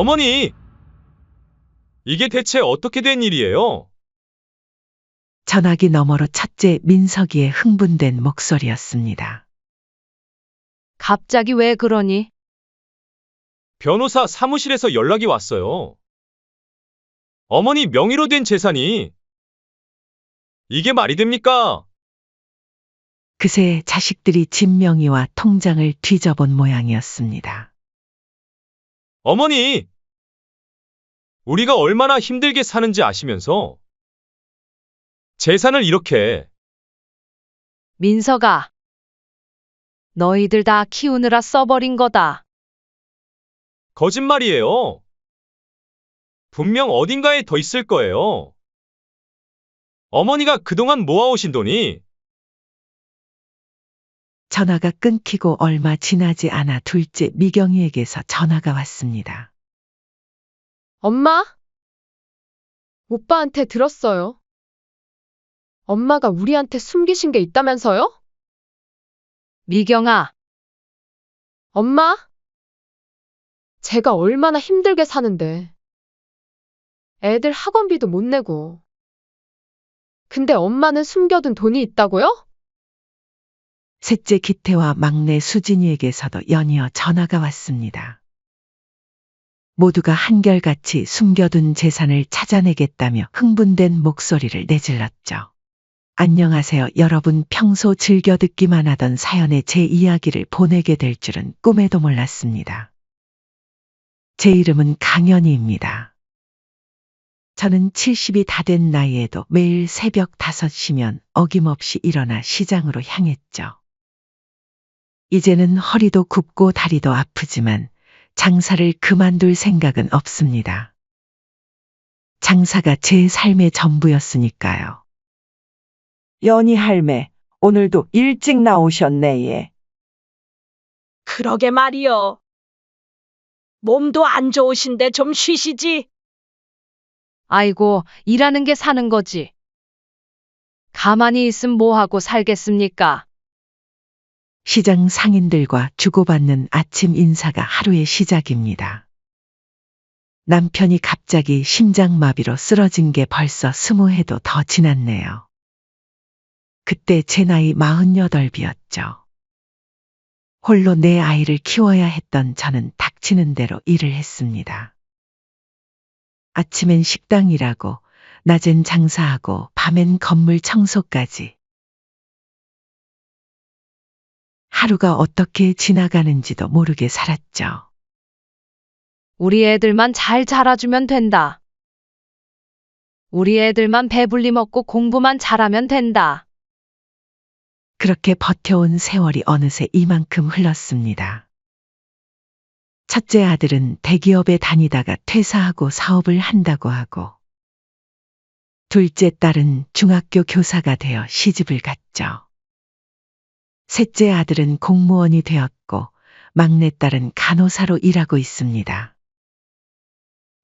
어머니, 이게 대체 어떻게 된 일이에요? 전화기 너머로 첫째 민석이의 흥분된 목소리였습니다. 갑자기 왜 그러니? 변호사 사무실에서 연락이 왔어요. 어머니 명의로 된 재산이 이게 말이 됩니까? 그새 자식들이 집 명의와 통장을 뒤져본 모양이었습니다. 어머니, 우리가 얼마나 힘들게 사는지 아시면서 재산을 이렇게. 민석아, 너희들 다 키우느라 써버린 거다. 거짓말이에요. 분명 어딘가에 더 있을 거예요. 어머니가 그동안 모아오신 돈이. 전화가 끊기고 얼마 지나지 않아 둘째 미경이에게서 전화가 왔습니다. 엄마? 오빠한테 들었어요. 엄마가 우리한테 숨기신 게 있다면서요? 미경아, 엄마? 제가 얼마나 힘들게 사는데. 애들 학원비도 못 내고. 근데 엄마는 숨겨둔 돈이 있다고요? 셋째 기태와 막내 수진이에게서도 연이어 전화가 왔습니다. 모두가 한결같이 숨겨둔 재산을 찾아내겠다며 흥분된 목소리를 내질렀죠. 안녕하세요. 여러분, 평소 즐겨 듣기만 하던 사연의 제 이야기를 보내게 될 줄은 꿈에도 몰랐습니다. 제 이름은 강연희입니다. 저는 70이 다 된 나이에도 매일 새벽 5시면 어김없이 일어나 시장으로 향했죠. 이제는 허리도 굽고 다리도 아프지만 장사를 그만둘 생각은 없습니다. 장사가 제 삶의 전부였으니까요. 연희 할매, 오늘도 일찍 나오셨네, 예. 그러게 말이요. 몸도 안 좋으신데 좀 쉬시지. 아이고, 일하는 게 사는 거지. 가만히 있음 뭐하고 살겠습니까? 시장 상인들과 주고받는 아침 인사가 하루의 시작입니다. 남편이 갑자기 심장마비로 쓰러진 게 벌써 20해도 더 지났네요. 그때 제 나이 48이었죠. 홀로 내 아이를 키워야 했던 저는 닥치는 대로 일을 했습니다. 아침엔 식당 일하고, 낮엔 장사하고, 밤엔 건물 청소까지. 하루가 어떻게 지나가는지도 모르게 살았죠. 우리 애들만 잘 자라주면 된다. 우리 애들만 배불리 먹고 공부만 잘하면 된다. 그렇게 버텨온 세월이 어느새 이만큼 흘렀습니다. 첫째 아들은 대기업에 다니다가 퇴사하고 사업을 한다고 하고, 둘째 딸은 중학교 교사가 되어 시집을 갔죠. 셋째 아들은 공무원이 되었고, 막내딸은 간호사로 일하고 있습니다.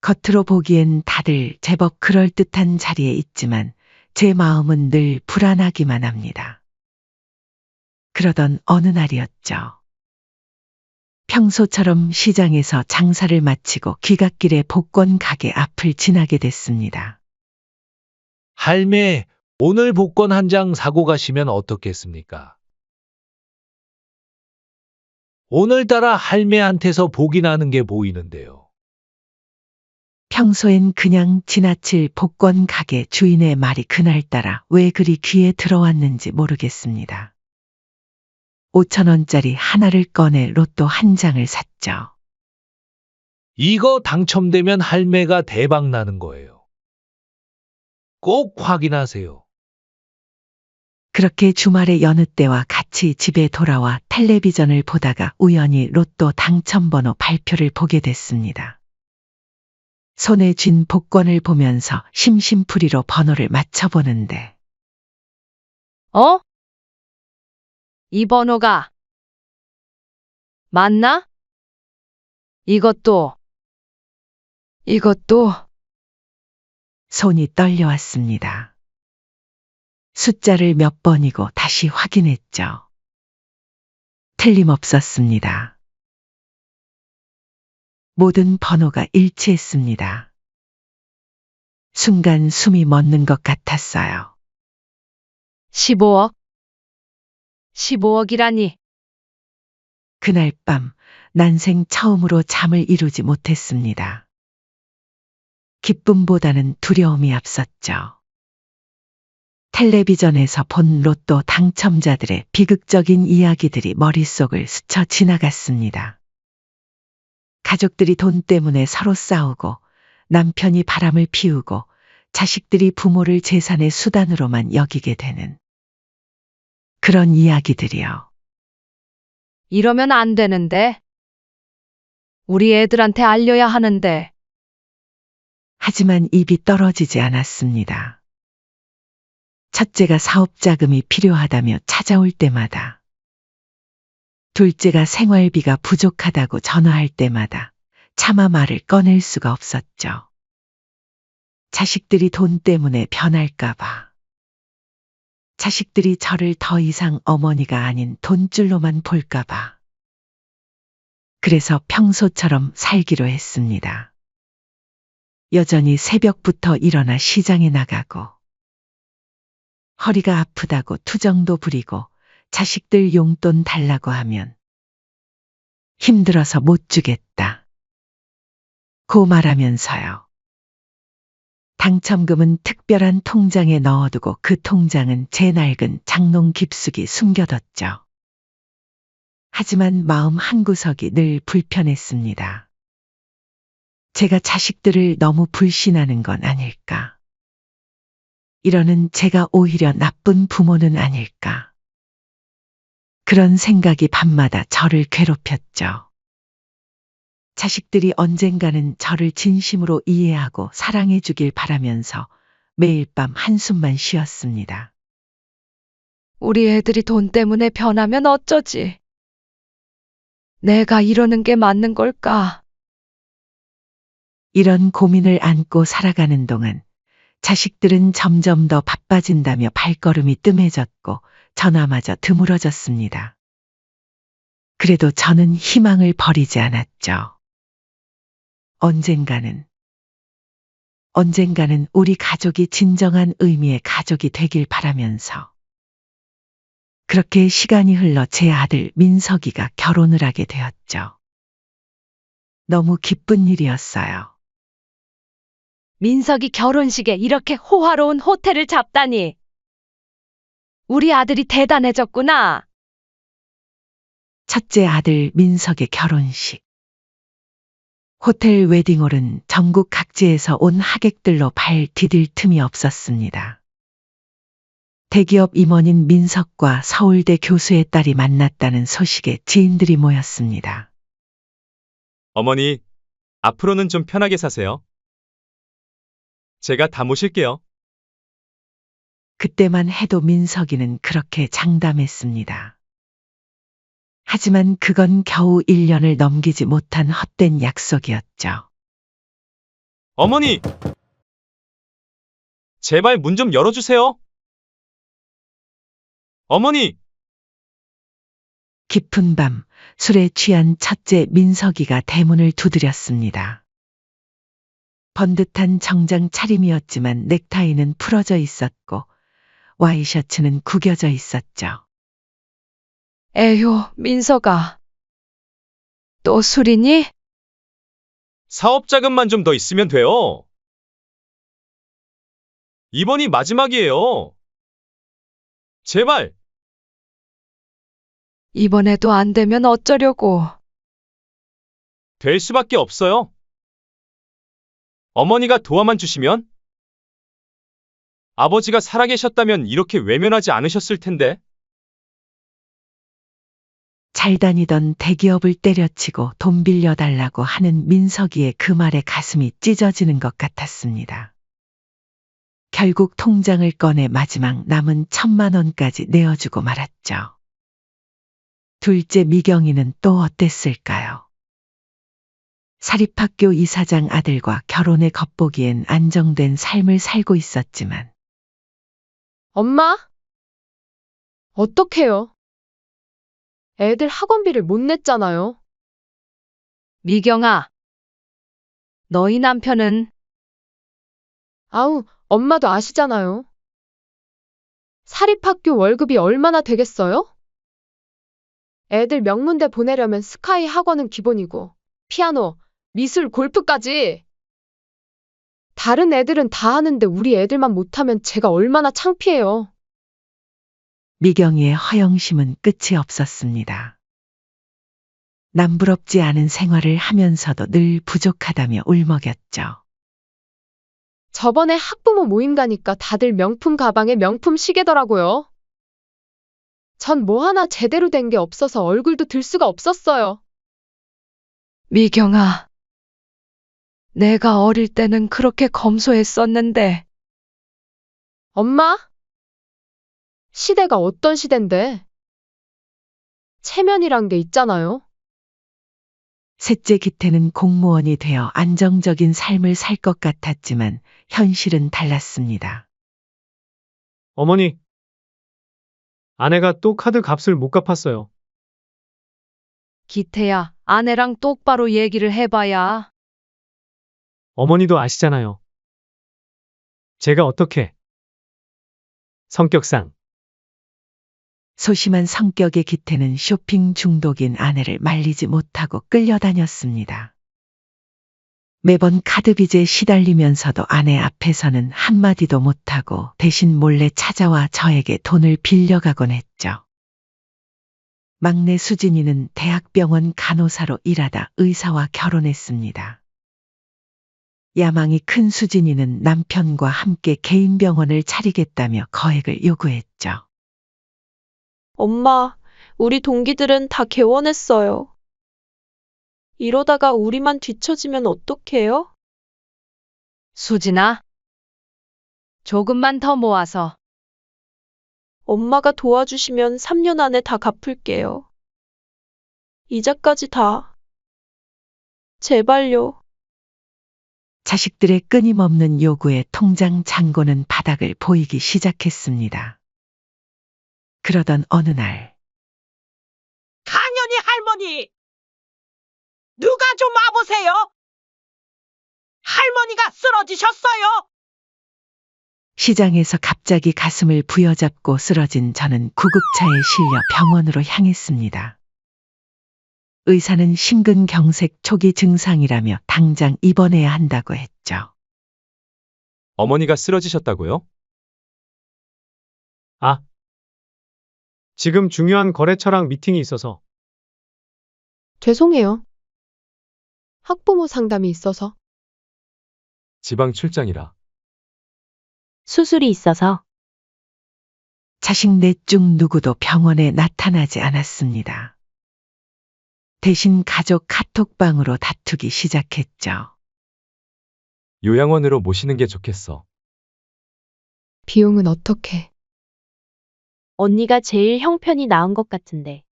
겉으로 보기엔 다들 제법 그럴듯한 자리에 있지만 제 마음은 늘 불안하기만 합니다. 그러던 어느 날이었죠. 평소처럼 시장에서 장사를 마치고 귀갓길에 복권 가게 앞을 지나게 됐습니다. 할매, 오늘 복권 한 장 사고 가시면 어떻겠습니까? 오늘따라 할매한테서 복이 나는 게 보이는데요. 평소엔 그냥 지나칠 복권 가게 주인의 말이 그날따라 왜 그리 귀에 들어왔는지 모르겠습니다. 5,000원짜리 하나를 꺼내 로또 한 장을 샀죠. 이거 당첨되면 할매가 대박 나는 거예요. 꼭 확인하세요. 그렇게 주말에 여느 때와 같이 집에 돌아와 텔레비전을 보다가 우연히 로또 당첨번호 발표를 보게 됐습니다. 손에 쥔 복권을 보면서 심심풀이로 번호를 맞춰보는데, 어? 이 번호가 맞나? 이것도 손이 떨려왔습니다. 숫자를 몇 번이고 다시 확인했죠. 틀림없었습니다. 모든 번호가 일치했습니다. 순간 숨이 멎는 것 같았어요. 15억? 15억이라니. 그날 밤 난생 처음으로 잠을 이루지 못했습니다. 기쁨보다는 두려움이 앞섰죠. 텔레비전에서 본 로또 당첨자들의 비극적인 이야기들이 머릿속을 스쳐 지나갔습니다. 가족들이 돈 때문에 서로 싸우고 남편이 바람을 피우고 자식들이 부모를 재산의 수단으로만 여기게 되는 그런 이야기들이요. 이러면 안 되는데. 우리 애들한테 알려야 하는데. 하지만 입이 떨어지지 않았습니다. 첫째가 사업 자금이 필요하다며 찾아올 때마다, 둘째가 생활비가 부족하다고 전화할 때마다 차마 말을 꺼낼 수가 없었죠. 자식들이 돈 때문에 변할까봐. 자식들이 저를 더 이상 어머니가 아닌 돈줄로만 볼까봐. 그래서 평소처럼 살기로 했습니다. 여전히 새벽부터 일어나 시장에 나가고, 허리가 아프다고 투정도 부리고 자식들 용돈 달라고 하면 힘들어서 못 주겠다 고 말하면서요. 당첨금은 특별한 통장에 넣어두고 그 통장은 제 낡은 장롱 깊숙이 숨겨뒀죠. 하지만 마음 한구석이 늘 불편했습니다. 제가 자식들을 너무 불신하는 건 아닐까. 이러는 제가 오히려 나쁜 부모는 아닐까. 그런 생각이 밤마다 저를 괴롭혔죠. 자식들이 언젠가는 저를 진심으로 이해하고 사랑해 주길 바라면서 매일 밤 한숨만 쉬었습니다. 우리 애들이 돈 때문에 변하면 어쩌지? 내가 이러는 게 맞는 걸까? 이런 고민을 안고 살아가는 동안 자식들은 점점 더 바빠진다며 발걸음이 뜸해졌고 전화마저 드물어졌습니다. 그래도 저는 희망을 버리지 않았죠. 언젠가는 우리 가족이 진정한 의미의 가족이 되길 바라면서. 그렇게 시간이 흘러 제 아들 민석이가 결혼을 하게 되었죠. 너무 기쁜 일이었어요. 민석이 결혼식에 이렇게 호화로운 호텔을 잡다니. 우리 아들이 대단해졌구나. 첫째 아들 민석의 결혼식. 호텔 웨딩홀은 전국 각지에서 온 하객들로 발 디딜 틈이 없었습니다. 대기업 임원인 민석과 서울대 교수의 딸이 만났다는 소식에 지인들이 모였습니다. 어머니, 앞으로는 좀 편하게 사세요. 제가 다 모실게요. 그때만 해도 민석이는 그렇게 장담했습니다. 하지만 그건 겨우 1년을 넘기지 못한 헛된 약속이었죠. 어머니! 제발 문 좀 열어주세요. 어머니! 깊은 밤 술에 취한 첫째 민석이가 대문을 두드렸습니다. 번듯한 정장 차림이었지만 넥타이는 풀어져 있었고 와이셔츠는 구겨져 있었죠. 에휴, 민석아. 또 술이니? 사업 자금만 좀 더 있으면 돼요. 이번이 마지막이에요. 제발! 이번에도 안 되면 어쩌려고. 될 수밖에 없어요. 어머니가 도와만 주시면? 아버지가 살아계셨다면 이렇게 외면하지 않으셨을 텐데. 잘 다니던 대기업을 때려치고 돈 빌려달라고 하는 민석이의 그 말에 가슴이 찢어지는 것 같았습니다. 결국 통장을 꺼내 마지막 남은 1,000만 원까지 내어주고 말았죠. 둘째 미경이는 또 어땠을까요? 사립학교 이사장 아들과 결혼에 겉보기엔 안정된 삶을 살고 있었지만 엄마? 어떡해요? 애들 학원비를 못 냈잖아요. 미경아, 너희 남편은 아우, 엄마도 아시잖아요. 사립학교 월급이 얼마나 되겠어요? 애들 명문대 보내려면 스카이 학원은 기본이고, 피아노, 미술, 골프까지. 다른 애들은 다 하는데 우리 애들만 못하면 제가 얼마나 창피해요. 미경이의 허영심은 끝이 없었습니다. 남부럽지 않은 생활을 하면서도 늘 부족하다며 울먹였죠. 저번에 학부모 모임 가니까 다들 명품 가방에 명품 시계더라고요. 전 뭐 하나 제대로 된 게 없어서 얼굴도 들 수가 없었어요. 미경아, 내가 어릴 때는 그렇게 검소했었는데 엄마? 시대가 어떤 시대인데? 체면이란 게 있잖아요. 셋째 기태는 공무원이 되어 안정적인 삶을 살 것 같았지만 현실은 달랐습니다. 어머니, 아내가 또 카드 값을 못 갚았어요. 기태야, 아내랑 똑바로 얘기를 해봐야. 어머니도 아시잖아요. 제가 어떻게 성격상 소심한 성격의 기태는 쇼핑 중독인 아내를 말리지 못하고 끌려다녔습니다. 매번 카드빚에 시달리면서도 아내 앞에서는 한마디도 못하고 대신 몰래 찾아와 저에게 돈을 빌려가곤 했죠. 막내 수진이는 대학병원 간호사로 일하다 의사와 결혼했습니다. 야망이 큰 수진이는 남편과 함께 개인 병원을 차리겠다며 거액을 요구했죠. 엄마, 우리 동기들은 다 개원했어요. 이러다가 우리만 뒤처지면 어떡해요? 수진아, 조금만 더 모아서. 엄마가 도와주시면 3년 안에 다 갚을게요. 이자까지 다. 제발요. 자식들의 끊임없는 요구에 통장 잔고는 바닥을 보이기 시작했습니다. 그러던 어느 날 강연희 할머니! 누가 좀 와보세요! 할머니가 쓰러지셨어요! 시장에서 갑자기 가슴을 부여잡고 쓰러진 저는 구급차에 실려 병원으로 향했습니다. 의사는 심근경색 초기 증상이라며 당장 입원해야 한다고 했죠. 어머니가 쓰러지셨다고요? 아, 지금 중요한 거래처랑 미팅이 있어서 죄송해요. 학부모 상담이 있어서. 지방 출장이라. 수술이 있어서. 자식 넷 중 누구도 병원에 나타나지 않았습니다. 대신 가족 카톡방으로 다투기 시작했죠. 요양원으로 모시는 게 좋겠어. 비용은 어떻게? 언니가 제일 형편이 나은 것 같은데.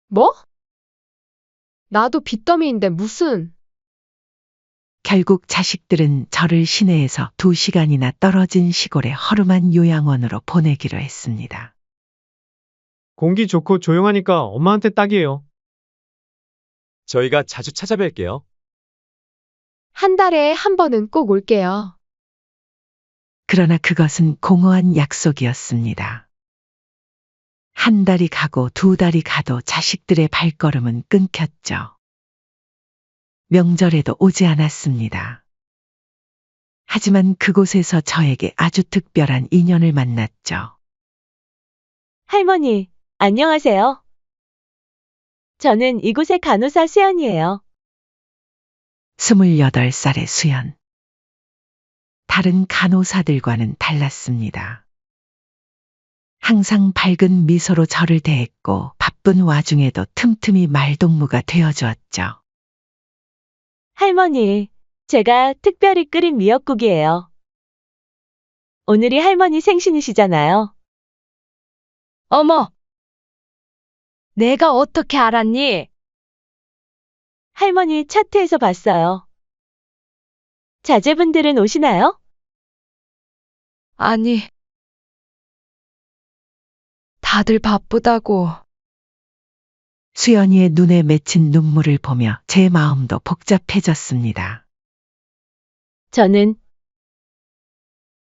뭐? 나도 빚더미인데 무슨. 결국 자식들은 저를 시내에서 2시간이나 떨어진 시골의 허름한 요양원으로 보내기로 했습니다. 공기 좋고 조용하니까 엄마한테 딱이에요. 저희가 자주 찾아뵐게요. 한 달에 한 번은 꼭 올게요. 그러나 그것은 공허한 약속이었습니다. 한 달이 가고 2달이 가도 자식들의 발걸음은 끊겼죠. 명절에도 오지 않았습니다. 하지만 그곳에서 저에게 아주 특별한 인연을 만났죠. 할머니, 안녕하세요. 저는 이곳의 간호사 수연이에요. 28살의 수연. 다른 간호사들과는 달랐습니다. 항상 밝은 미소로 저를 대했고 바쁜 와중에도 틈틈이 말동무가 되어주었죠. 할머니, 제가 특별히 끓인 미역국이에요. 오늘이 할머니 생신이시잖아요. 어머! 내가 어떻게 알았니? 할머니 차트에서 봤어요. 자제분들은 오시나요? 아니, 다들 바쁘다고. 수연이의 눈에 맺힌 눈물을 보며 제 마음도 복잡해졌습니다. 저는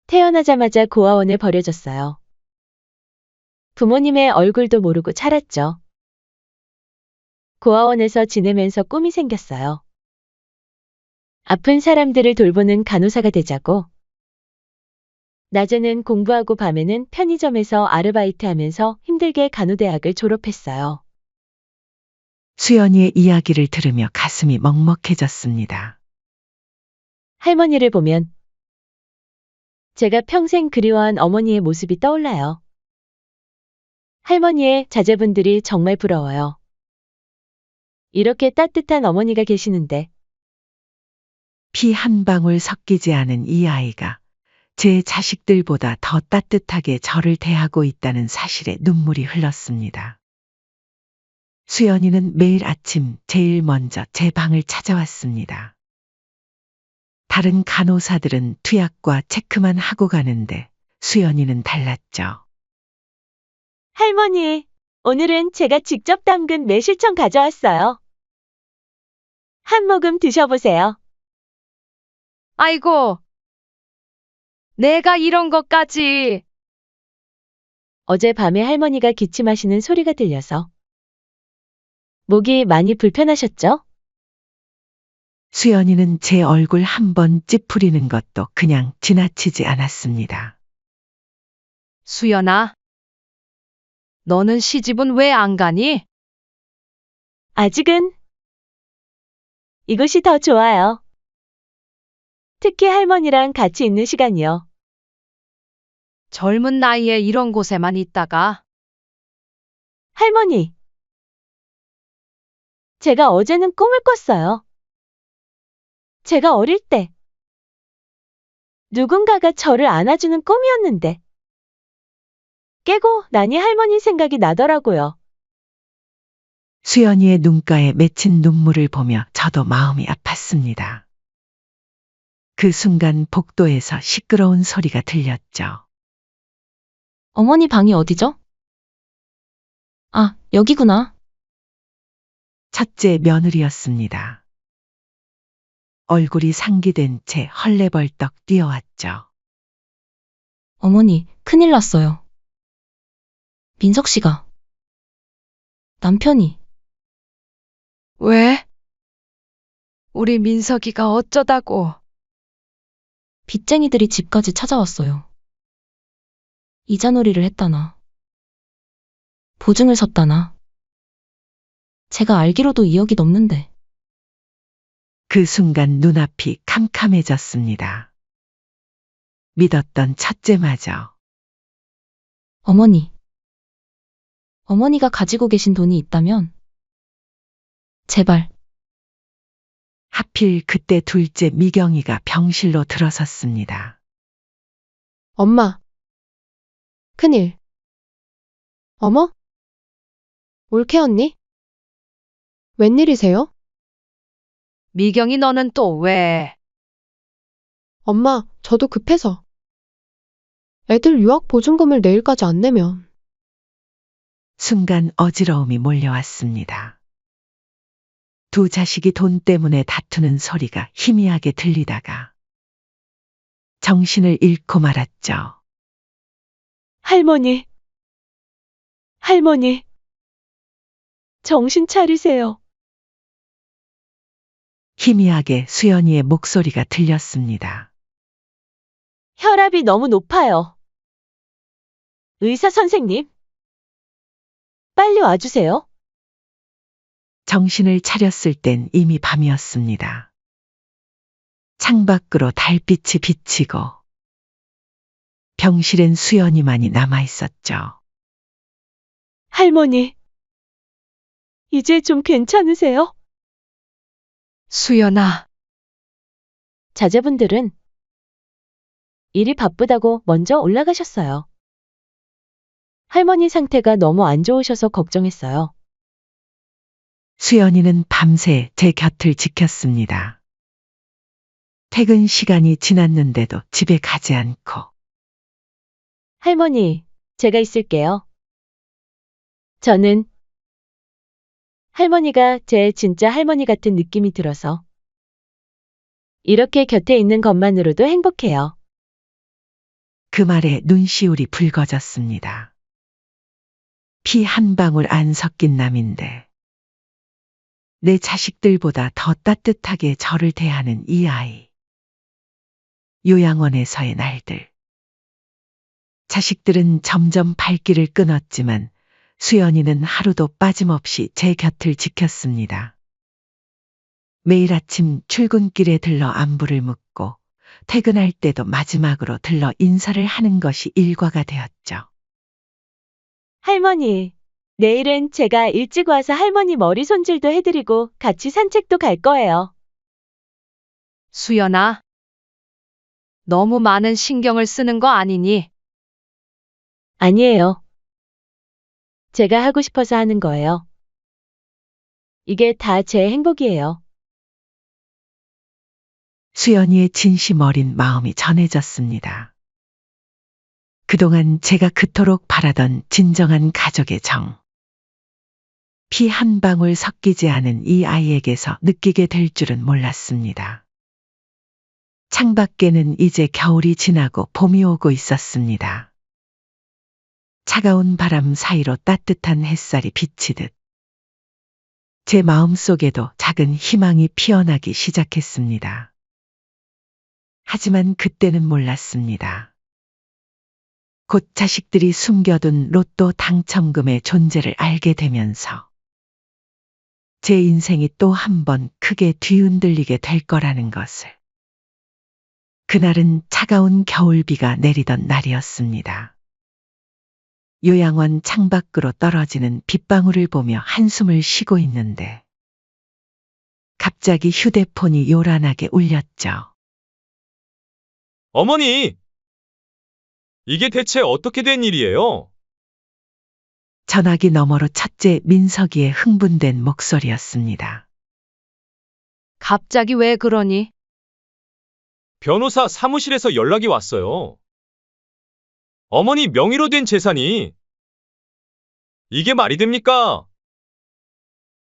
태어나자마자 고아원에 버려졌어요. 부모님의 얼굴도 모르고 자랐죠. 고아원에서 지내면서 꿈이 생겼어요. 아픈 사람들을 돌보는 간호사가 되자고. 낮에는 공부하고 밤에는 편의점에서 아르바이트 하면서 힘들게 간호대학을 졸업했어요. 수연이의 이야기를 들으며 가슴이 먹먹해졌습니다. 할머니를 보면 제가 평생 그리워한 어머니의 모습이 떠올라요. 할머니의 자제분들이 정말 부러워요. 이렇게 따뜻한 어머니가 계시는데 피 한 방울 섞이지 않은 이 아이가 제 자식들보다 더 따뜻하게 저를 대하고 있다는 사실에 눈물이 흘렀습니다. 수연이는 매일 아침 제일 먼저 제 방을 찾아왔습니다. 다른 간호사들은 투약과 체크만 하고 가는데 수연이는 달랐죠. 할머니, 오늘은 제가 직접 담근 매실청 가져왔어요. 한 모금 드셔보세요. 아이고, 내가 이런 것까지. 어젯밤에 할머니가 기침하시는 소리가 들려서 목이 많이 불편하셨죠? 수연이는 제 얼굴 한 번 찌푸리는 것도 그냥 지나치지 않았습니다. 수연아, 너는 시집은 왜 안 가니? 아직은 이곳이 더 좋아요. 특히 할머니랑 같이 있는 시간이요. 젊은 나이에 이런 곳에만 있다가. 할머니, 제가 어제는 꿈을 꿨어요. 제가 어릴 때 누군가가 저를 안아주는 꿈이었는데 깨고 나니 할머니 생각이 나더라고요. 수연이의 눈가에 맺힌 눈물을 보며 저도 마음이 아팠습니다. 그 순간 복도에서 시끄러운 소리가 들렸죠. 어머니 방이 어디죠? 아, 여기구나. 첫째 며느리였습니다. 얼굴이 상기된 채 헐레벌떡 뛰어왔죠. 어머니, 큰일 났어요. 민석 씨가. 남편이. 왜? 우리 민석이가 어쩌다고? 빚쟁이들이 집까지 찾아왔어요. 이자놀이를 했다나. 보증을 섰다나. 제가 알기로도 2억이 넘는데. 그 순간 눈앞이 캄캄해졌습니다. 믿었던 첫째마저 어머니. 어머니가 가지고 계신 돈이 있다면 제발. 하필 그때 둘째 미경이가 병실로 들어섰습니다. 엄마. 큰일. 어머? 올케 언니? 웬일이세요? 미경이 너는 또 왜? 엄마, 저도 급해서. 애들 유학 보증금을 내일까지 안 내면. 순간 어지러움이 몰려왔습니다. 두 자식이 돈 때문에 다투는 소리가 희미하게 들리다가 정신을 잃고 말았죠. 할머니. 할머니. 정신 차리세요. 희미하게 수연이의 목소리가 들렸습니다. 혈압이 너무 높아요. 의사 선생님. 빨리 와주세요. 정신을 차렸을 땐 이미 밤이었습니다. 창밖으로 달빛이 비치고 병실엔 수연이만이 남아있었죠. 할머니. 이제 좀 괜찮으세요? 수연아, 자제분들은 일이 바쁘다고 먼저 올라가셨어요. 할머니 상태가 너무 안 좋으셔서 걱정했어요. 수연이는 밤새 제 곁을 지켰습니다. 퇴근 시간이 지났는데도 집에 가지 않고 할머니, 제가 있을게요. 저는 할머니가 제 진짜 할머니 같은 느낌이 들어서. 이렇게 곁에 있는 것만으로도 행복해요. 그 말에 눈시울이 붉어졌습니다. 피 한 방울 안 섞인 남인데 내 자식들보다 더 따뜻하게 저를 대하는 이 아이. 요양원에서의 날들. 자식들은 점점 발길을 끊었지만 수연이는 하루도 빠짐없이 제 곁을 지켰습니다. 매일 아침 출근길에 들러 안부를 묻고 퇴근할 때도 마지막으로 들러 인사를 하는 것이 일과가 되었죠. 할머니, 내일은 제가 일찍 와서 할머니 머리 손질도 해드리고 같이 산책도 갈 거예요. 수연아, 너무 많은 신경을 쓰는 거 아니니? 아니에요. 제가 하고 싶어서 하는 거예요. 이게 다 제 행복이에요. 수연이의 진심 어린 마음이 전해졌습니다. 그동안 제가 그토록 바라던 진정한 가족의 정. 피 한 방울 섞이지 않은 이 아이에게서 느끼게 될 줄은 몰랐습니다. 창밖에는 이제 겨울이 지나고 봄이 오고 있었습니다. 차가운 바람 사이로 따뜻한 햇살이 비치듯 제 마음속에도 작은 희망이 피어나기 시작했습니다. 하지만 그때는 몰랐습니다. 곧 자식들이 숨겨둔 로또 당첨금의 존재를 알게 되면서 제 인생이 또 한 번 크게 뒤흔들리게 될 거라는 것을. 그날은 차가운 겨울비가 내리던 날이었습니다. 요양원 창밖으로 떨어지는 빗방울을 보며 한숨을 쉬고 있는데 갑자기 휴대폰이 요란하게 울렸죠. 어머니! 이게 대체 어떻게 된 일이에요? 전화기 너머로 첫째 민석이의 흥분된 목소리였습니다. 갑자기 왜 그러니? 변호사 사무실에서 연락이 왔어요. 어머니 명의로 된 재산이 이게 말이 됩니까?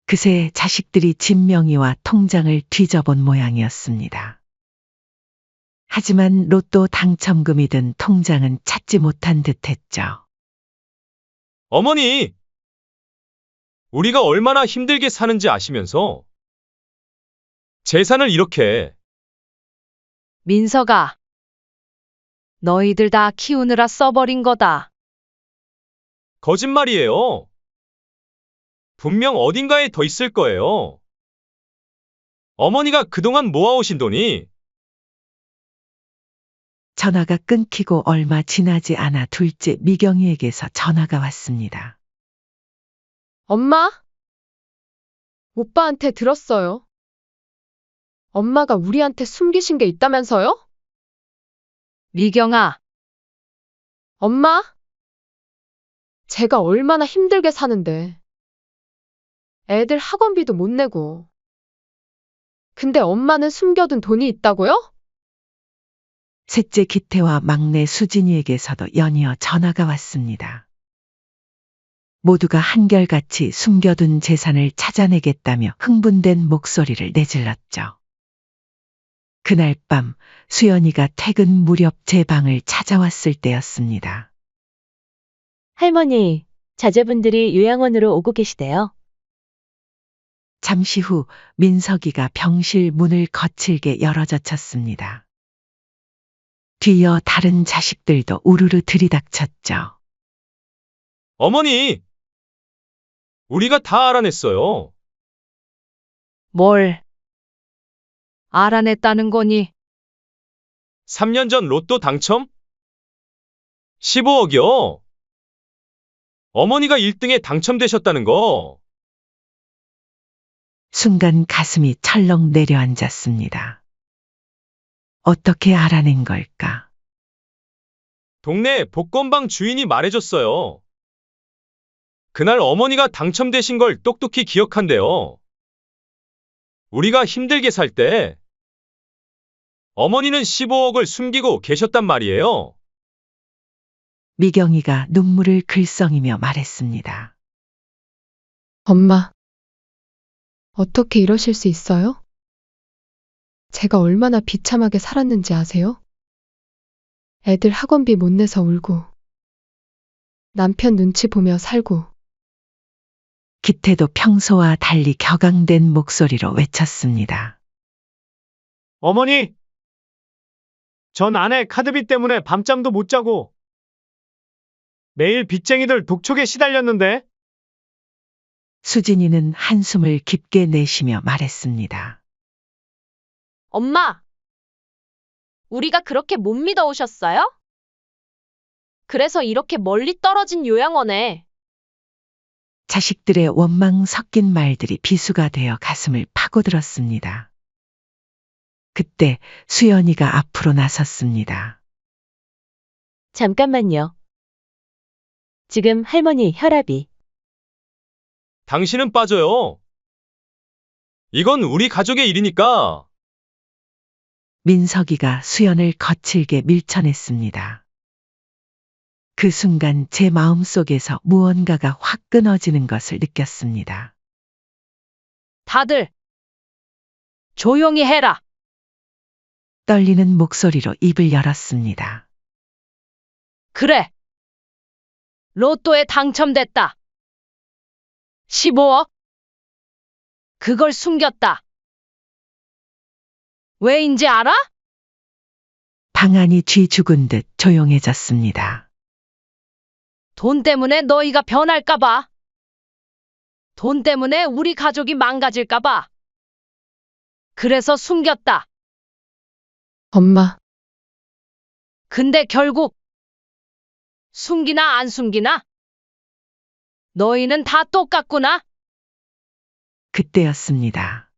그새 자식들이 집 명의와 통장을 뒤져본 모양이었습니다. 하지만 로또 당첨금이 든 통장은 찾지 못한 듯했죠. 어머니! 우리가 얼마나 힘들게 사는지 아시면서 재산을 이렇게. 민석아, 너희들 다 키우느라 써버린 거다. 거짓말이에요. 분명 어딘가에 더 있을 거예요. 어머니가 그동안 모아오신 돈이. 전화가 끊기고 얼마 지나지 않아 둘째 미경이에게서 전화가 왔습니다. 엄마? 오빠한테 들었어요. 엄마가 우리한테 숨기신 게 있다면서요? 미경아, 엄마? 제가 얼마나 힘들게 사는데. 애들 학원비도 못 내고. 근데 엄마는 숨겨둔 돈이 있다고요? 셋째 기태와 막내 수진이에게서도 연이어 전화가 왔습니다. 모두가 한결같이 숨겨둔 재산을 찾아내겠다며 흥분된 목소리를 내질렀죠. 그날 밤 수연이가 퇴근 무렵 제 방을 찾아왔을 때였습니다. 할머니, 자제분들이 요양원으로 오고 계시대요. 잠시 후 민석이가 병실 문을 거칠게 열어젖혔습니다. 뒤이어 다른 자식들도 우르르 들이닥쳤죠. 어머니! 우리가 다 알아냈어요. 뭘 알아냈다는 거니? 3년 전 로또 당첨? 15억이요. 어머니가 1등에 당첨되셨다는 거. 순간 가슴이 철렁 내려앉았습니다. 어떻게 알아낸 걸까? 동네 복권방 주인이 말해줬어요. 그날 어머니가 당첨되신 걸 똑똑히 기억한대요. 우리가 힘들게 살 때 어머니는 15억을 숨기고 계셨단 말이에요. 미경이가 눈물을 글썽이며 말했습니다. 엄마, 어떻게 이러실 수 있어요? 제가 얼마나 비참하게 살았는지 아세요? 애들 학원비 못 내서 울고, 남편 눈치 보며 살고, 기태도 평소와 달리 격앙된 목소리로 외쳤습니다. 어머니! 전 아내 카드비 때문에 밤잠도 못 자고 매일 빚쟁이들 독촉에 시달렸는데 수진이는 한숨을 깊게 내쉬며 말했습니다. 엄마! 우리가 그렇게 못 믿어 오셨어요? 그래서 이렇게 멀리 떨어진 요양원에. 자식들의 원망 섞인 말들이 비수가 되어 가슴을 파고들었습니다. 그때 수연이가 앞으로 나섰습니다. 잠깐만요. 지금 할머니 혈압이 당신은 빠져요. 이건 우리 가족의 일이니까. 민석이가 수연을 거칠게 밀쳐냈습니다. 그 순간 제 마음속에서 무언가가 확 끊어지는 것을 느꼈습니다. 다들 조용히 해라. 떨리는 목소리로 입을 열었습니다. 그래. 로또에 당첨됐다. 15억? 그걸 숨겼다. 왜인지 알아? 방안이 쥐 죽은 듯 조용해졌습니다. 돈 때문에 너희가 변할까봐. 돈 때문에 우리 가족이 망가질까봐. 그래서 숨겼다. 엄마, 근데 결국 숨기나 안 숨기나? 너희는 다 똑같구나. 그때였습니다.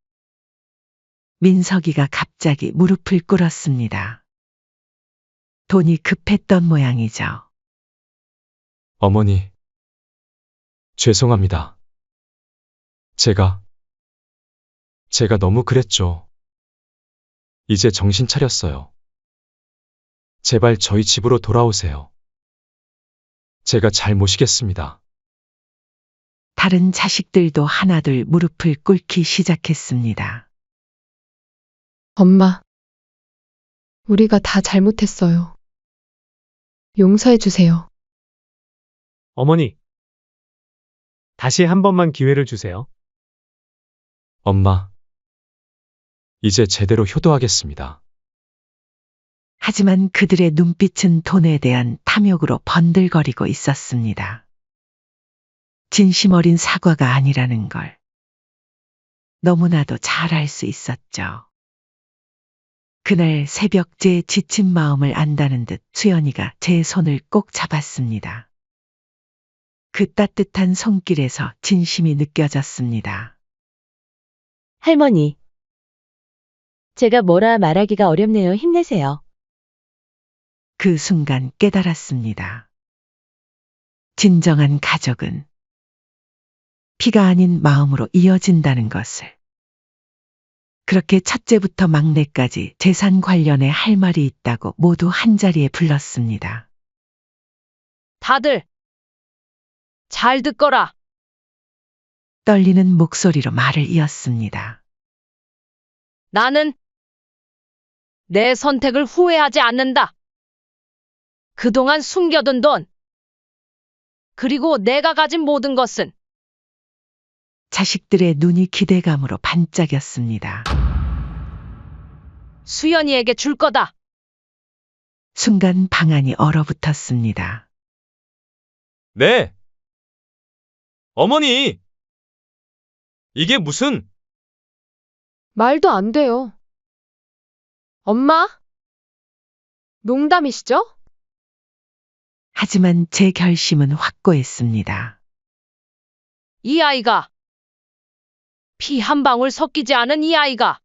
민석이가 갑자기 무릎을 꿇었습니다. 돈이 급했던 모양이죠. 어머니, 죄송합니다. 제가 너무 그랬죠. 이제 정신 차렸어요. 제발 저희 집으로 돌아오세요. 제가 잘 모시겠습니다. 다른 자식들도 하나둘 무릎을 꿇기 시작했습니다. 엄마. 우리가 다 잘못했어요. 용서해 주세요. 어머니, 다시 한 번만 기회를 주세요. 엄마, 이제 제대로 효도하겠습니다. 하지만 그들의 눈빛은 돈에 대한 탐욕으로 번들거리고 있었습니다. 진심 어린 사과가 아니라는 걸 너무나도 잘 알 수 있었죠. 그날 새벽 제 지친 마음을 안다는 듯 수연이가 제 손을 꼭 잡았습니다. 그 따뜻한 손길에서 진심이 느껴졌습니다. 할머니. 제가 뭐라 말하기가 어렵네요. 힘내세요. 그 순간 깨달았습니다. 진정한 가족은 피가 아닌 마음으로 이어진다는 것을. 그렇게 첫째부터 막내까지 재산 관련해 할 말이 있다고 모두 한자리에 불렀습니다. 다들 잘 듣거라. 떨리는 목소리로 말을 이었습니다. 나는 내 선택을 후회하지 않는다. 그동안 숨겨둔 돈, 그리고 내가 가진 모든 것은 자식들의 눈이 기대감으로 반짝였습니다. 수연이에게 줄 거다. 순간 방안이 얼어붙었습니다. 네. 어머니, 이게 무슨... 말도 안 돼요. 엄마? 농담이시죠? 하지만 제 결심은 확고했습니다. 이 아이가, 피 한 방울 섞이지 않은 이 아이가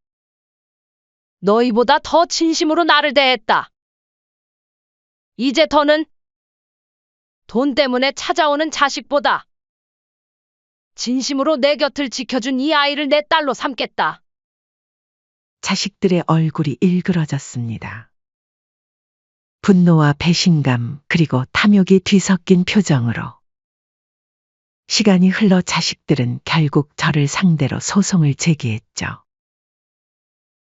너희보다 더 진심으로 나를 대했다. 이제 더는 돈 때문에 찾아오는 자식보다 진심으로 내 곁을 지켜준 이 아이를 내 딸로 삼겠다. 자식들의 얼굴이 일그러졌습니다. 분노와 배신감 그리고 탐욕이 뒤섞인 표정으로 시간이 흘러 자식들은 결국 저를 상대로 소송을 제기했죠.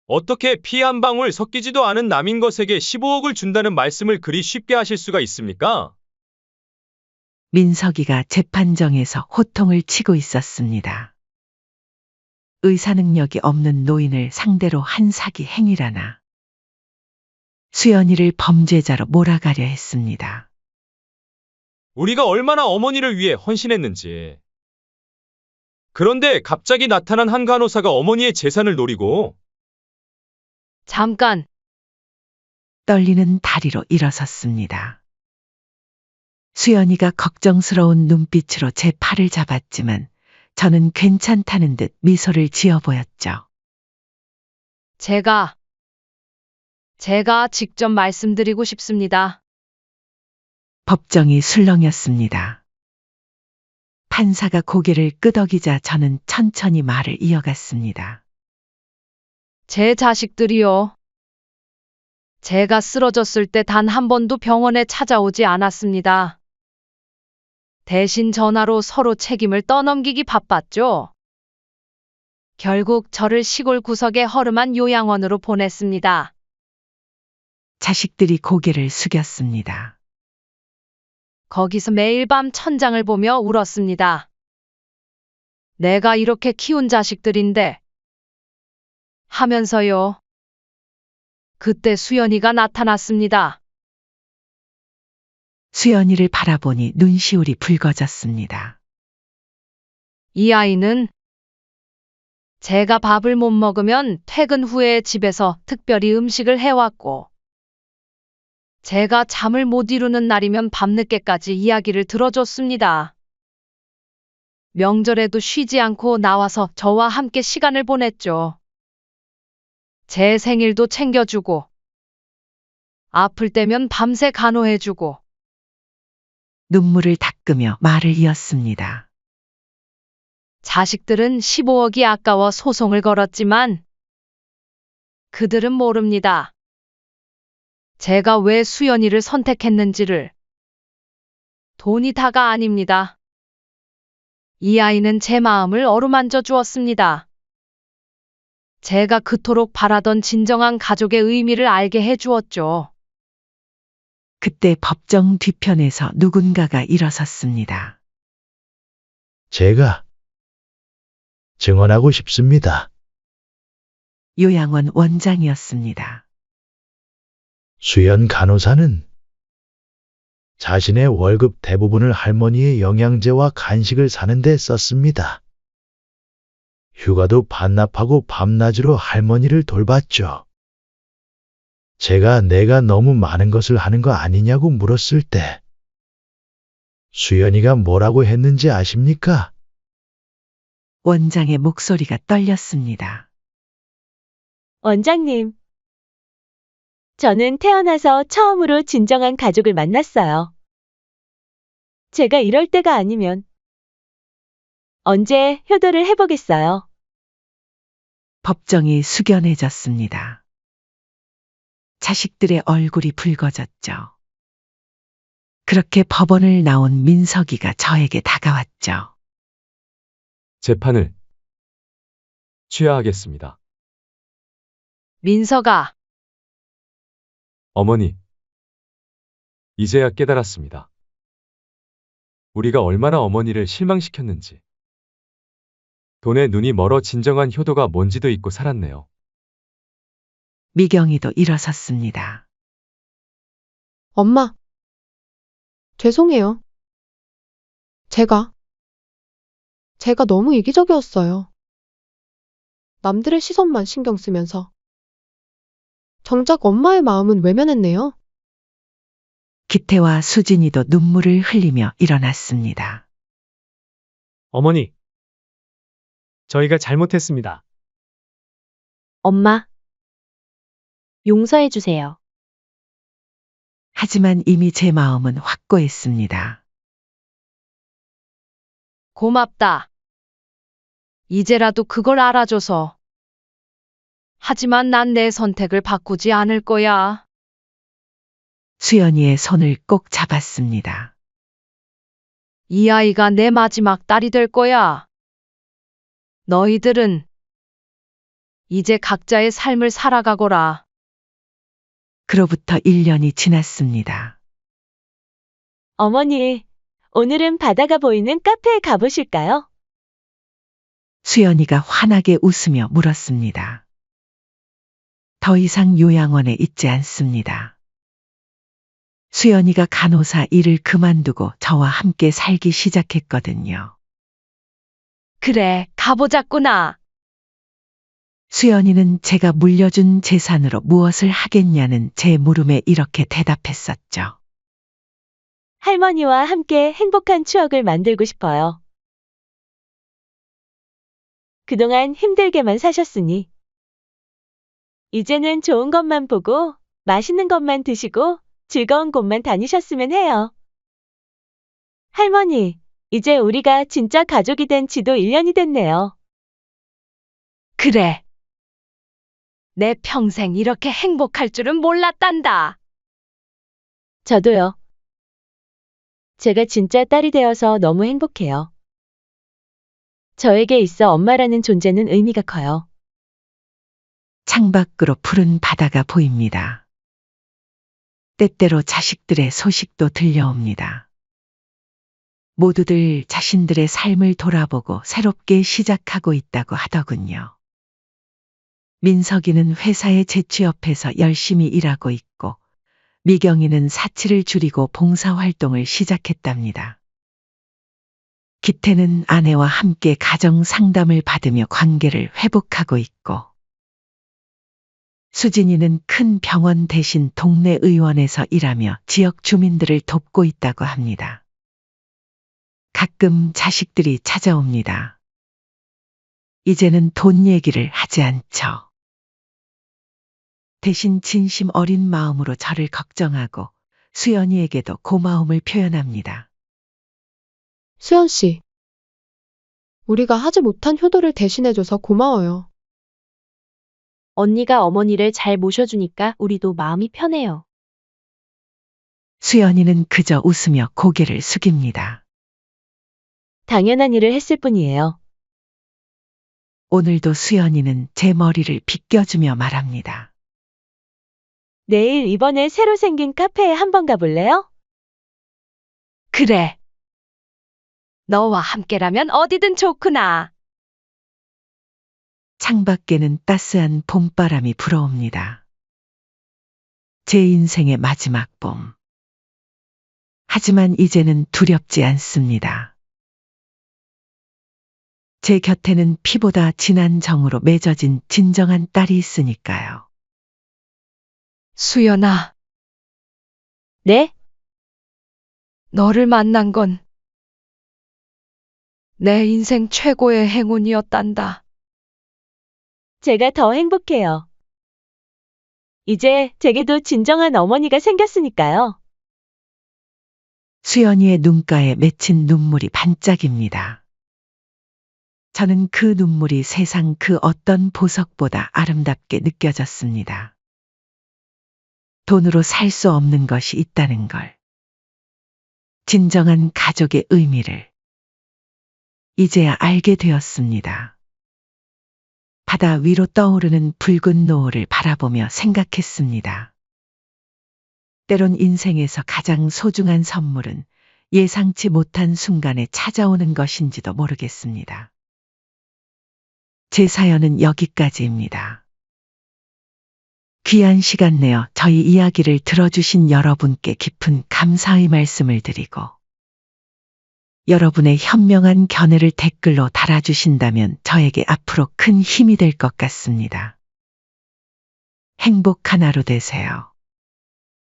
어떻게 피 한 방울 섞이지도 않은 남인 것에게 15억을 준다는 말씀을 그리 쉽게 하실 수가 있습니까? 민석이가 재판정에서 호통을 치고 있었습니다. 의사 능력이 없는 노인을 상대로 한 사기 행위라나. 수연이를 범죄자로 몰아가려 했습니다. 우리가 얼마나 어머니를 위해 헌신했는지. 그런데 갑자기 나타난 한 간호사가 어머니의 재산을 노리고 잠깐, 떨리는 다리로 일어섰습니다. 수연이가 걱정스러운 눈빛으로 제 팔을 잡았지만 저는 괜찮다는 듯 미소를 지어 보였죠. 제가 직접 말씀드리고 싶습니다. 법정이 술렁였습니다. 판사가 고개를 끄덕이자 저는 천천히 말을 이어갔습니다. 제 자식들이요. 제가 쓰러졌을 때 단 한 번도 병원에 찾아오지 않았습니다. 대신 전화로 서로 책임을 떠넘기기 바빴죠. 결국 저를 시골 구석의 허름한 요양원으로 보냈습니다. 자식들이 고개를 숙였습니다. 거기서 매일 밤 천장을 보며 울었습니다. 내가 이렇게 키운 자식들인데 하면서요. 그때 수연이가 나타났습니다. 수연이를 바라보니 눈시울이 붉어졌습니다. 이 아이는 제가 밥을 못 먹으면 퇴근 후에 집에서 특별히 음식을 해왔고, 제가 잠을 못 이루는 날이면 밤늦게까지 이야기를 들어줬습니다. 명절에도 쉬지 않고 나와서 저와 함께 시간을 보냈죠. 제 생일도 챙겨주고, 아플 때면 밤새 간호해주고, 눈물을 닦으며 말을 이었습니다. 자식들은 15억이 아까워 소송을 걸었지만 그들은 모릅니다. 제가 왜 수연이를 선택했는지를. 돈이 다가 아닙니다. 이 아이는 제 마음을 어루만져 주었습니다. 제가 그토록 바라던 진정한 가족의 의미를 알게 해주었죠. 그때 법정 뒤편에서 누군가가 일어섰습니다. 제가 증언하고 싶습니다. 요양원 원장이었습니다. 수연 간호사는 자신의 월급 대부분을 할머니의 영양제와 간식을 사는 데 썼습니다. 휴가도 반납하고 밤낮으로 할머니를 돌봤죠. 제가 내가 너무 많은 것을 하는 거 아니냐고 물었을 때 수연이가 뭐라고 했는지 아십니까? 원장의 목소리가 떨렸습니다. 원장님, 저는 태어나서 처음으로 진정한 가족을 만났어요. 제가 이럴 때가 아니면 언제 효도를 해보겠어요. 법정이 숙연해졌습니다. 자식들의 얼굴이 붉어졌죠. 그렇게 법원을 나온 민석이가 저에게 다가왔죠. 재판을 취하하겠습니다. 민석아, 어머니, 이제야 깨달았습니다. 우리가 얼마나 어머니를 실망시켰는지. 돈에 눈이 멀어 진정한 효도가 뭔지도 잊고 살았네요. 미경이도 일어섰습니다. 엄마, 죄송해요. 제가 너무 이기적이었어요. 남들의 시선만 신경 쓰면서. 정작 엄마의 마음은 외면했네요. 기태와 수진이도 눈물을 흘리며 일어났습니다. 어머니, 저희가 잘못했습니다. 엄마, 용서해 주세요. 하지만 이미 제 마음은 확고했습니다. 고맙다. 이제라도 그걸 알아줘서. 하지만 난 내 선택을 바꾸지 않을 거야. 수연이의 손을 꼭 잡았습니다. 이 아이가 내 마지막 딸이 될 거야. 너희들은 이제 각자의 삶을 살아가거라. 그로부터 1년이 지났습니다. 어머니, 오늘은 바다가 보이는 카페에 가보실까요? 수연이가 환하게 웃으며 물었습니다. 더 이상 요양원에 있지 않습니다. 수연이가 간호사 일을 그만두고 저와 함께 살기 시작했거든요. 그래, 가보자꾸나. 수연이는 제가 물려준 재산으로 무엇을 하겠냐는 제 물음에 이렇게 대답했었죠. 할머니와 함께 행복한 추억을 만들고 싶어요. 그동안 힘들게만 사셨으니, 이제는 좋은 것만 보고, 맛있는 것만 드시고, 즐거운 곳만 다니셨으면 해요. 할머니, 이제 우리가 진짜 가족이 된 지도 1년이 됐네요. 그래. 내 평생 이렇게 행복할 줄은 몰랐단다. 저도요. 제가 진짜 딸이 되어서 너무 행복해요. 저에게 있어 엄마라는 존재는 의미가 커요. 창밖으로 푸른 바다가 보입니다. 때때로 자식들의 소식도 들려옵니다. 모두들 자신들의 삶을 돌아보고 새롭게 시작하고 있다고 하더군요. 민석이는 회사에 재취업해서 열심히 일하고 있고, 미경이는 사치를 줄이고 봉사활동을 시작했답니다. 기태는 아내와 함께 가정 상담을 받으며 관계를 회복하고 있고, 수진이는 큰 병원 대신 동네 의원에서 일하며 지역 주민들을 돕고 있다고 합니다. 가끔 자식들이 찾아옵니다. 이제는 돈 얘기를 하지 않죠. 대신 진심 어린 마음으로 저를 걱정하고 수연이에게도 고마움을 표현합니다. 수연 씨. 우리가 하지 못한 효도를 대신해줘서 고마워요. 언니가 어머니를 잘 모셔주니까 우리도 마음이 편해요. 수연이는 그저 웃으며 고개를 숙입니다. 당연한 일을 했을 뿐이에요. 오늘도 수연이는 제 머리를 빗겨주며 말합니다. 내일 이번에 새로 생긴 카페에 한번 가볼래요? 그래. 너와 함께라면 어디든 좋구나. 창밖에는 따스한 봄바람이 불어옵니다. 제 인생의 마지막 봄. 하지만 이제는 두렵지 않습니다. 제 곁에는 피보다 진한 정으로 맺어진 진정한 딸이 있으니까요. 수연아, 네? 너를 만난 건 내 인생 최고의 행운이었단다. 제가 더 행복해요. 이제 제게도 진정한 어머니가 생겼으니까요. 수연이의 눈가에 맺힌 눈물이 반짝입니다. 저는 그 눈물이 세상 그 어떤 보석보다 아름답게 느껴졌습니다. 돈으로 살 수 없는 것이 있다는 걸. 진정한 가족의 의미를 이제야 알게 되었습니다. 바다 위로 떠오르는 붉은 노을을 바라보며 생각했습니다. 때론 인생에서 가장 소중한 선물은 예상치 못한 순간에 찾아오는 것인지도 모르겠습니다. 제 사연은 여기까지입니다. 귀한 시간 내어 저희 이야기를 들어주신 여러분께 깊은 감사의 말씀을 드리고, 여러분의 현명한 견해를 댓글로 달아주신다면 저에게 앞으로 큰 힘이 될 것 같습니다. 행복한 하루 되세요.